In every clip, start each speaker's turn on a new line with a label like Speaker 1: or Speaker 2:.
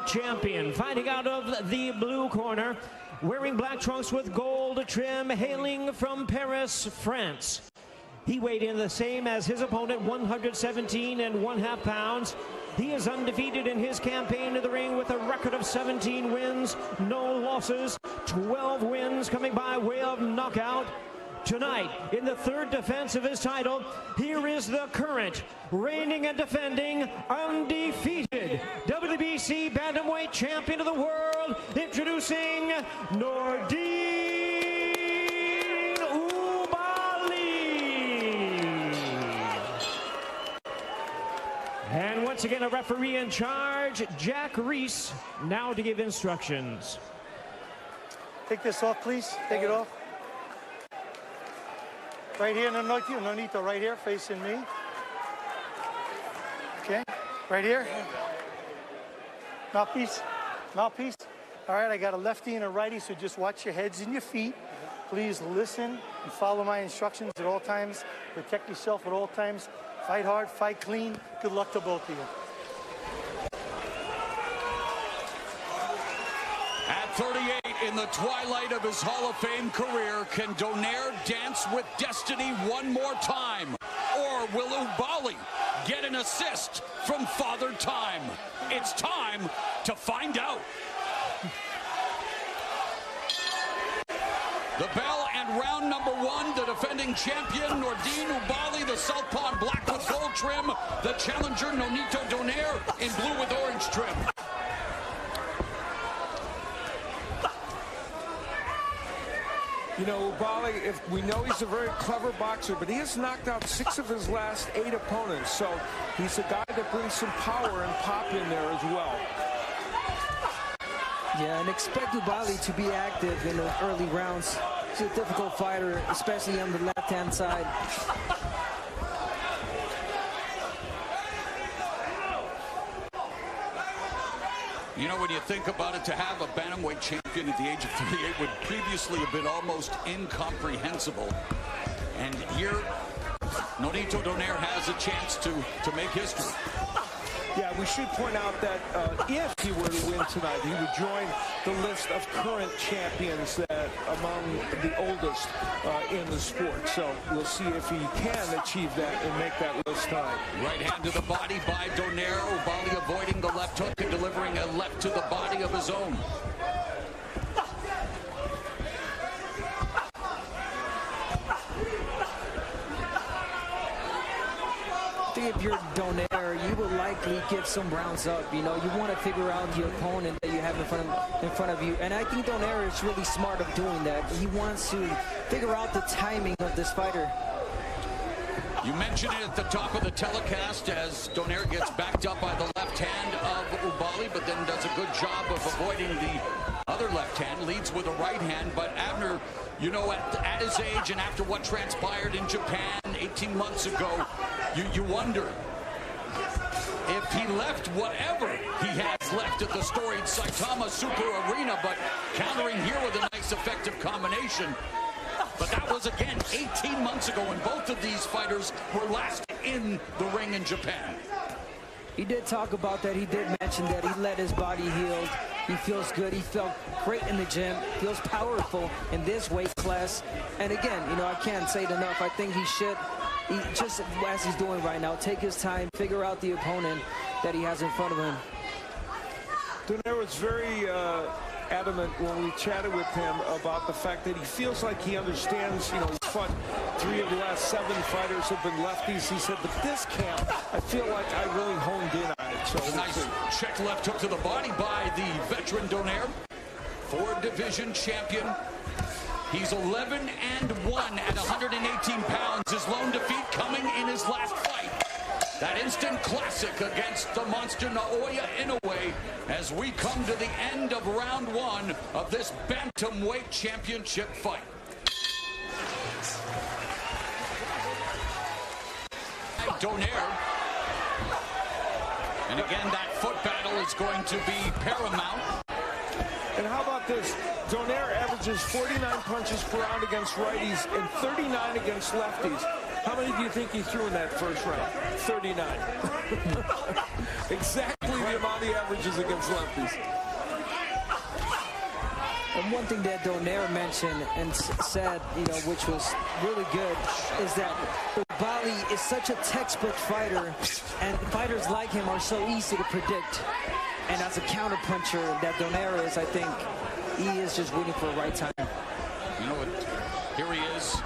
Speaker 1: champion. Fighting out of the blue corner, wearing black trunks with gold trim, hailing from Paris, France. He weighed in the same as his opponent, 117.5 pounds. He is undefeated in his campaign to the ring with a record of 17 wins, no losses, 12 wins coming by way of knockout. Tonight, in the third defense of his title, here is the current, reigning and defending, undefeated WBC Bantamweight Champion of the World, introducing Nordine Oubaali. And once again, a referee in charge, Jack Reese, now to give instructions.
Speaker 2: Take this off, please. Take it off. Right here, Nonito, right here, facing me. Okay, right here. Mouthpiece, mouthpiece. All right, I got a lefty and a righty, so just watch your heads and your feet. Please listen and follow my instructions at all times. Protect yourself at all times. Fight hard, fight clean. Good luck to both of you.
Speaker 3: At 38, in the twilight of his Hall of Fame career, can Donaire dance with destiny one more time? Or will Oubaali get an assist from Father Time? It's time to find out. The bell and round number one, the defending champion, Nordine Oubaali, the southpaw in black with gold trim, the challenger, Nonito Donaire, in blue with orange trim.
Speaker 4: You know, Oubaali, if we know he's a very clever boxer, but he has knocked out 6 of his last 8 opponents. So he's a guy that brings some power and pop in there as well.
Speaker 5: Yeah, and expect Oubaali to be active in the early rounds. He's a difficult fighter, especially on the left-hand side.
Speaker 3: You know, when you think about it, to have a bantamweight champion at the age of 38 would previously have been almost incomprehensible. And here, Nonito Donaire has a chance to make history.
Speaker 4: Yeah, we should point out that if he were to win tonight, he would join the list of current champions that among the oldest in the sport. So we'll see if he can achieve that and make that list tonight.
Speaker 3: Right hand to the body by Donaire. Oubaali avoiding the left hook and delivering a left to the body of his own.
Speaker 5: I think if you're Donaire, you will likely give some rounds up. You know, you want to figure out the opponent that you have in front of you. And I think Donaire is really smart of doing that. He wants to figure out the timing of this fighter.
Speaker 3: You mentioned it at the top of the telecast as Donaire gets backed up by the left hand of Oubaali, but then does a good job of avoiding the other left hand, leads with a right hand. But Abner, you know, at his age and after what transpired in Japan 18 months ago, you wonder if he left whatever he has left at the storied Saitama Super Arena, but countering here with a nice effective combination. But that was, again, 18 months ago, and both of these fighters were last in the ring in Japan.
Speaker 5: He did talk about that. He did mention that he let his body heal. He feels good. He felt great in the gym. Feels powerful in this weight class. And again, you know, I can't say it enough. I think he should, just as he's doing right now, take his time, figure out the opponent that he has in front of him.
Speaker 4: Donaire was very adamant when we chatted with him about the fact that he feels like he understands, you know, he's fought 3 of the last 7 fighters have been lefties. He said, but this camp, I feel like I really honed in on it. So
Speaker 3: nice check left hook to the body by the veteran Donaire, 4th division champion. He's 11-1 at 118 pounds. His lone defeat coming in his last fight. That instant classic against the monster Naoya Inoue as we come to the end of round 1 of this Bantamweight Championship fight. Donaire. And again, that foot battle is going to be paramount.
Speaker 4: And how about this? Donaire averages 49 punches per round against righties and 39 against lefties. How many do you think he threw in that first round? 39. Exactly medium on the averages against lefties.
Speaker 5: And one thing that Donaire mentioned and said, you know, which was really good, is that Oubaali is such a textbook fighter, and fighters like him are so easy to predict. And as a counterpuncher that Donaire is, I think he is just waiting for the right time.
Speaker 3: You know what? Here he is.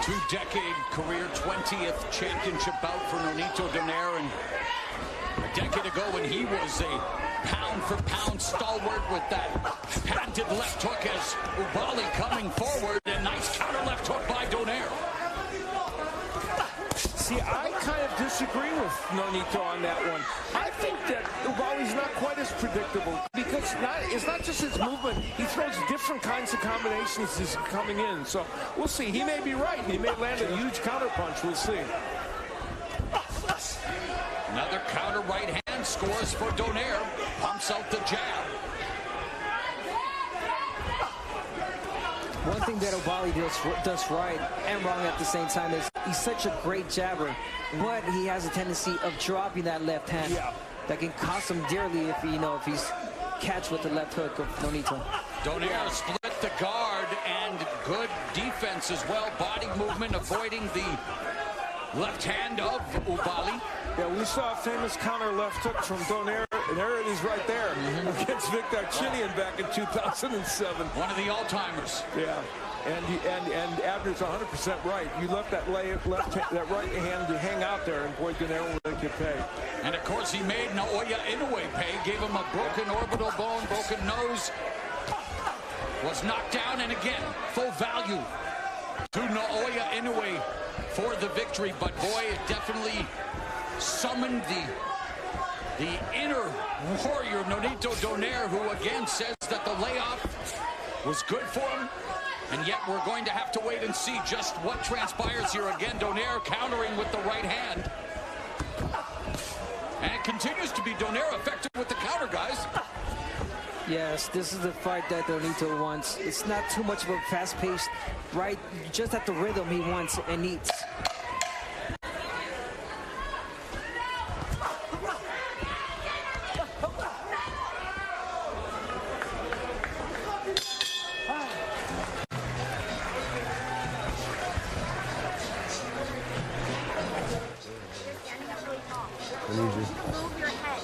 Speaker 3: 2-decade career, 20th championship bout for Nonito Donaire. And a decade ago when he was a pound-for-pound stalwart with that patented left hook as Oubaali coming forward. And nice counter left hook by Donaire.
Speaker 4: See, I kind of disagree with Nonito on that one. I think that Oubaali's not quite as predictable because it's not just his movement. He throws different kinds of combinations as he's coming in. So we'll see. He may be right. He may land a huge counter punch. We'll see.
Speaker 3: Another counter right hand scores for Donaire. Pumps out the jab.
Speaker 5: One thing that Oubaali does right and wrong at the same time is he's such a great jabber, but he has a tendency of dropping that left hand.
Speaker 4: Yeah.
Speaker 5: That can cost him dearly if if he's catch with the left hook of Nonito.
Speaker 3: Donaire split the guard and good defense as well. Body movement, avoiding the left hand of Oubaali.
Speaker 4: Yeah, we saw a famous counter left hook from Donaire, and there it is right there against Victor Chinian back in 2007.
Speaker 3: One of the all-timers.
Speaker 4: Yeah, and Abner's 100% right. You left that right hand to hang out there, and boy, Donaire will make you pay.
Speaker 3: And of course, he made Naoya Inoue pay. Gave him a broken orbital bone, broken nose. Was knocked down, and again, full value to Naoya Inoue for the victory. But boy, it definitely summoned the inner warrior, Nonito Donaire, who again says that the layoff was good for him. And yet we're going to have to wait and see just what transpires here. Again, Donaire countering with the right hand. And it continues to be Donaire effective with the counter, guys.
Speaker 5: Yes, this is the fight that Nonito wants. It's not too much of a fast-paced, right? Just at the rhythm he wants and needs.
Speaker 6: I need you. Move your head.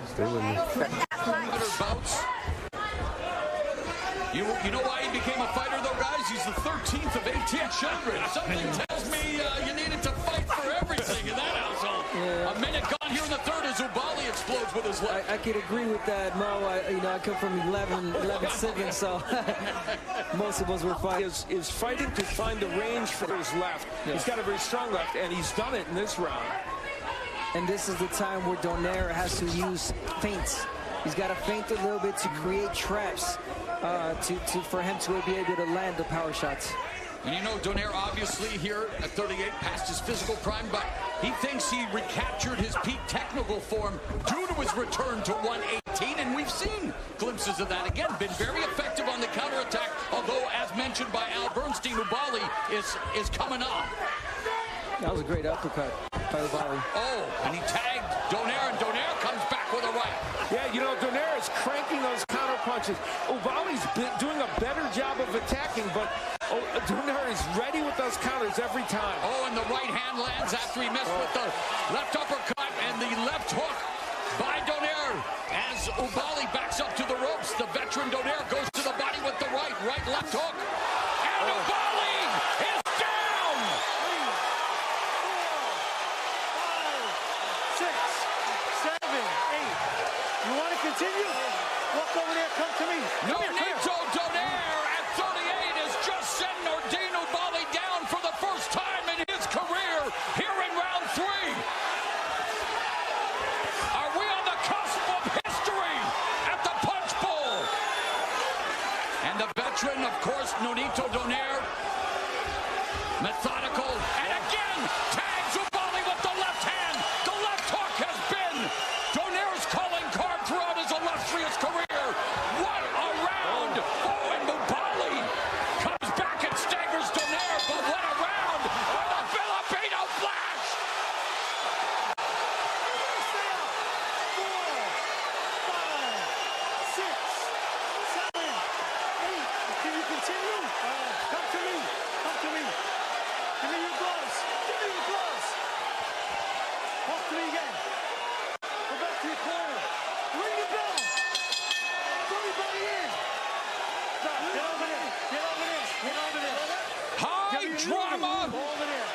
Speaker 6: Stay with me.
Speaker 3: Bouts. You know why he became a fighter, though, guys? He's the 13th of 1800. Something tells me you needed to fight for everything in that household. Yeah. A minute gone here in the third as Oubaali explodes with his left.
Speaker 5: I could agree with that, Mo. I come from 11-7, so most of us were fighting.
Speaker 4: Is fighting to find the range for his left. Yeah. He's got a very strong left, and he's done it in this round.
Speaker 5: And this is the time where Donaire has to use feints. He's got to feint a little bit to create traps for him to be able to land the power shots.
Speaker 3: And you know, Donaire obviously here at 38 past his physical prime, but he thinks he recaptured his peak technical form due to his return to 118, and we've seen glimpses of that. Again, been very effective on the counterattack, although, as mentioned by Al Bernstein, Oubaali is coming up.
Speaker 5: That was a great uppercut by Oubaali.
Speaker 3: Oh, and he tagged Donaire, and Donaire comes back with a right.
Speaker 4: Yeah, you know, Donaire is cranking those counter punches. Oubaali's doing a better job of attacking, but Donaire is ready with those counters every time.
Speaker 3: Oh, and the right hand lands after he missed with the left uppercut and the left hook by Donaire. As Oubaali backs up to the ropes, the veteran Donaire goes to the body with the right left hook. And Oubaali is down!
Speaker 2: 6, 7, 8. You want to continue? Walk over there, come to me.
Speaker 3: Nonito Donaire at 38 has just sent Nordine Oubaali down for the first time in his career here in round 3. Are we on the cusp of history at the Punch Bowl? And the veteran, of course, Nonito Donaire, methodical, and again tags Oubaali with the left hand. The left hook has been Donaire's calling card throughout his illustrious career. What a round! Oh, and Oubaali comes back and staggers Donaire, but what a round for the Filipino Flash!
Speaker 2: 4, 3, 2, 1.
Speaker 3: drama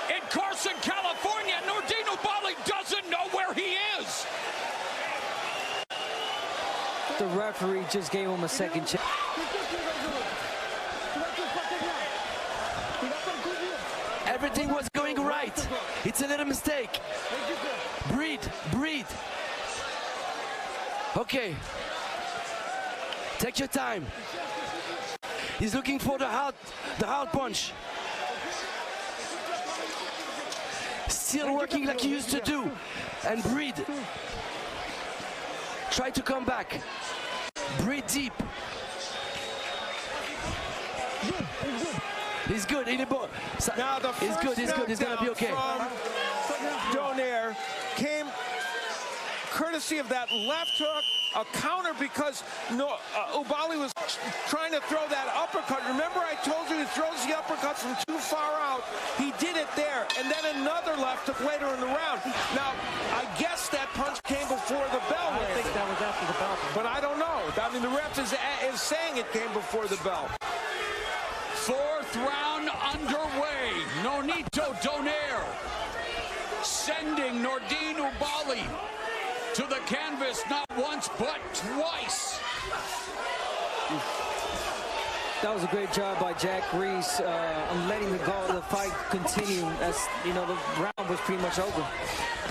Speaker 3: in Carson, California. Nordine Oubaali doesn't know where he is.
Speaker 5: The referee just gave him a second chance.
Speaker 7: Everything was going right. It's a little mistake. Breathe, breathe. Okay. Take your time. He's looking for the hard punch. Still working like he used to do. And breathe. Try to come back. Breathe deep. He's good.
Speaker 4: Now the
Speaker 7: he's good. He's good. He's gonna be okay.
Speaker 4: Donaire came courtesy of that left hook, a counter because Oubaali was trying to throw that uppercut. Remember I told you he throws the uppercuts from too far out. He did it there, and then another left hook later in the round. Now, I guess that punch came before the bell.
Speaker 1: I think that was after the bell.
Speaker 4: But I don't know. I mean, the ref is saying it came before the bell.
Speaker 3: Fourth round underway. Nonito Donaire sending Nordine Oubaali to the canvas not once but twice.
Speaker 5: That was a great job by Jack Reese on letting the fight continue, as you know, the round was pretty much over.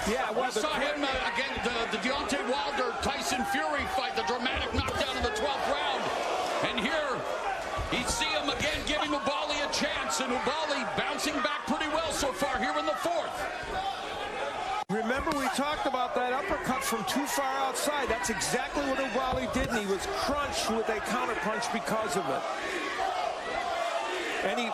Speaker 3: Yeah, we saw him again, the Deontay Wilder-Tyson Fury fight, the dramatic knockdown in the 12th round. And here, you see him again giving Oubaali a chance, and Oubaali bouncing back pretty well so far here in the 4th.
Speaker 4: Remember we talked about that uppercut from too far outside. That's exactly what Oubaali did, and he was crunched with a counter punch because of it. And he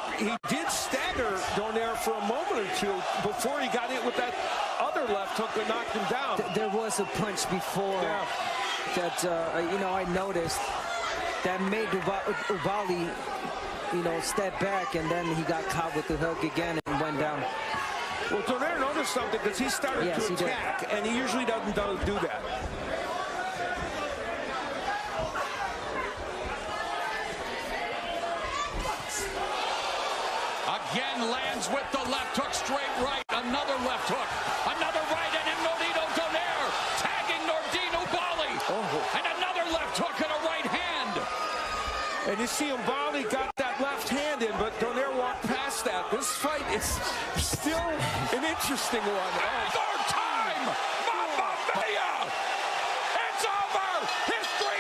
Speaker 4: did stagger Donaire for a moment or two before he got hit with that other left hook that knocked him down.
Speaker 5: There was a punch before that, you know, I noticed that made Oubaali, you know, step back, and then he got caught with the hook again and went down.
Speaker 4: Well, Donaire noticed something because he started to attack, and he usually doesn't do that.
Speaker 3: Again lands with the left hook, straight right, another left hook, another right, and Nonito Donaire tagging Nordine Oubaali, and another left hook and a right hand.
Speaker 4: And you see Oubaali got that left hand in, but Donaire walked past that. This fight is still an interesting one.
Speaker 3: Third time! Mamma mia! It's over! History